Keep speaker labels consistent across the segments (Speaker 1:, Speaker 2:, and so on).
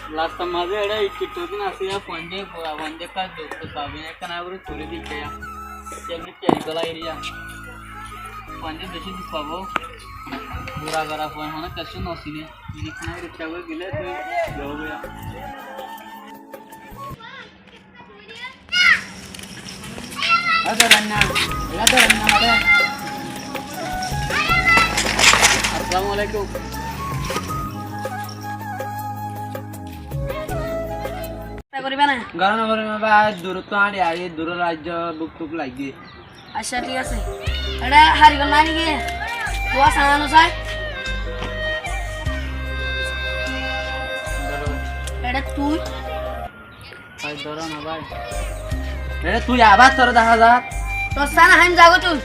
Speaker 1: Last time maze ada ikittu din asiya ponde ka dokto sabine kana guru churi dikya chemni cheri gola area ponde beshi dikabo pura gara phone hona kasu nosine dikna richa go gile to ho gaya ada ranna ada Assalamualaikum
Speaker 2: করিবা না
Speaker 1: গানা করিবা ভাই দূর তো আড়ি আড়ি দূর রাজ্য বুক টুক লাগি
Speaker 2: আচ্ছা ঠিক আছে এটা হারিগল না নাকি তোয়া সানানো চাই এটা তুই
Speaker 1: ভাই ধরো না ভাই এটা তুই আবার তোর দেখা যা
Speaker 2: তো সানা হাইম যাগো তুই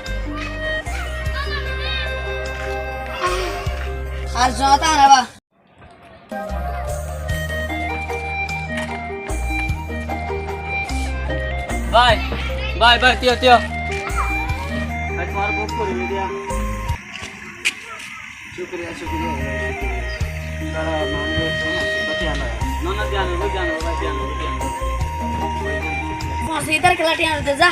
Speaker 2: আর জতা না বা
Speaker 1: Bye. Bye bye Tio. Hai तुम्हारा बुक कर दिया शुक्रिया सारा मान लो बतियाना ना ध्यान
Speaker 2: मासे इधर खिलाटी आने दे जा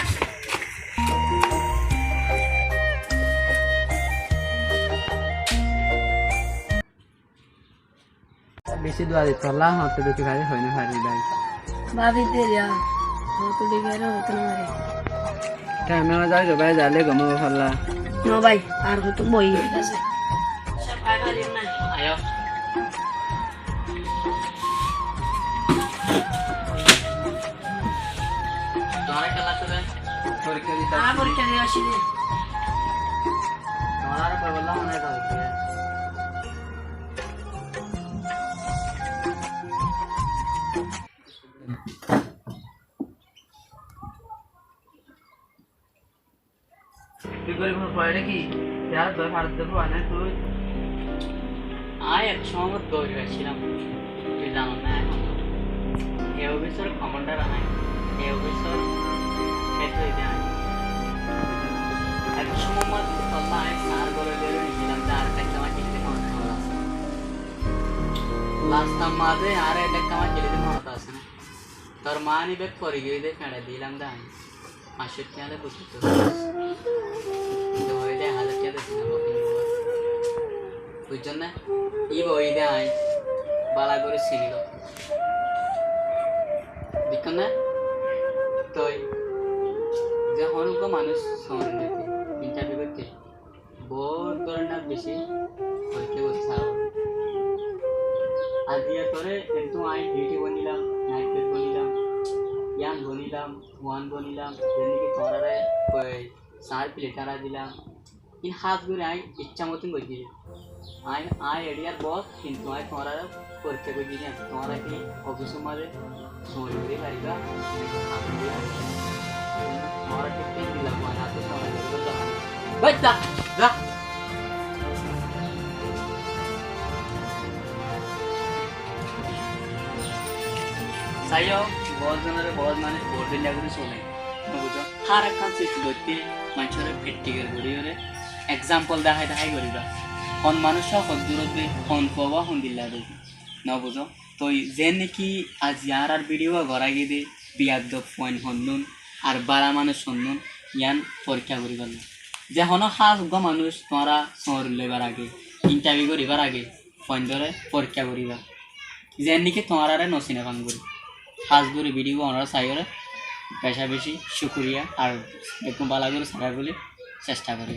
Speaker 1: बेसी दुआ दे तला हाथ तो दुखी खाली होने हारी दाई
Speaker 2: भाभी तेरी यार तो दिखेरो इतना मारे
Speaker 1: कैमरा जाए जो भाई जाले गमो फल्ला
Speaker 2: नो भाई आर को तो बोई है ऐसे सब फायदा लेना
Speaker 1: आयो तुम्हारे कला से परीक्षा दी
Speaker 2: हां परीक्षा दी आशी दे
Speaker 1: तुम्हारा पर बल्ला होने का है পড়ে কি यार দর হাত দেবো আনে তুই এক সময় দৌড়ে গেছিলাম তুই জানো না এখন এই অফিসার কমান্ডার আনাই এই অফিসার হেড যায় এক সময় মত আল্লাহ সার বলে দিয়েছিলাম তার একটা আমার কিনতে কোন লাস্ট টাইম মাঝে আর একটা আমার কিনতে মত আছে না তোর মা নিবে পরে গিয়ে দে ফেড়ে দিলাম দাই মাসের কেন বুঝতে তো হয়ে যায় হাজার টাকা দিলাম বুঝছেন না ই বই দেয় বালা করে চিনিল দেখুন না তো যখন মানুষ শহরে যেতে ইন্টারভিউ করতে বহুত ধরনের বেশি পরীক্ষা করতে আদিয়া করে কিন্তু আমি ডিউটি বনিলাম নাইট প্লেট বনিলাম ইয়ান বনিলাম ওয়ান বনিলাম যেদিকে তোমরা সার প্লেটারা দিলাম ইন হাত ঘুরে আমি ইচ্ছা মতন করে দিই আই এরিয়ার বস কিন্তু আমি তোমরা পরীক্ষা করে দিই তোমরা কি অফিস মাঝে সময় করে পারিবা তোমরা ঠিক দিলাম হাতে সময় করে যা যা সাইও বস জনের বস মানে বোর্ডে লাগবে চলে বুঝো হার একখান সৃষ্টি করতে মানুষের প্র্যাকটিক্যাল করিওরে এক্সাম্পল দেখাই করিবা কোন মানুষ হক দূরতে ফোন পাওয়া হন দিল্লা দেখি না বুঝো তো যে নাকি আজ আর ভিডিও ঘরা গিয়ে দে বিয়াদ পয়েন্ট হন্নুন আর বারা মানুষ হন্নুন ইয়ান পরীক্ষা করিবার যে হন হাজ মানুষ তোমরা শহর লইবার আগে ইন্টারভিউ করিবার আগে ফোন ধরে পরীক্ষা করিবা যে নাকি তোমরা নসিনা ভাঙ করি হাজগুড়ি ভিডিও আমরা চাইরে বেশা বেশি শুক্রিয়া আর একটু বালা করে সারা বলে চেষ্টা করি।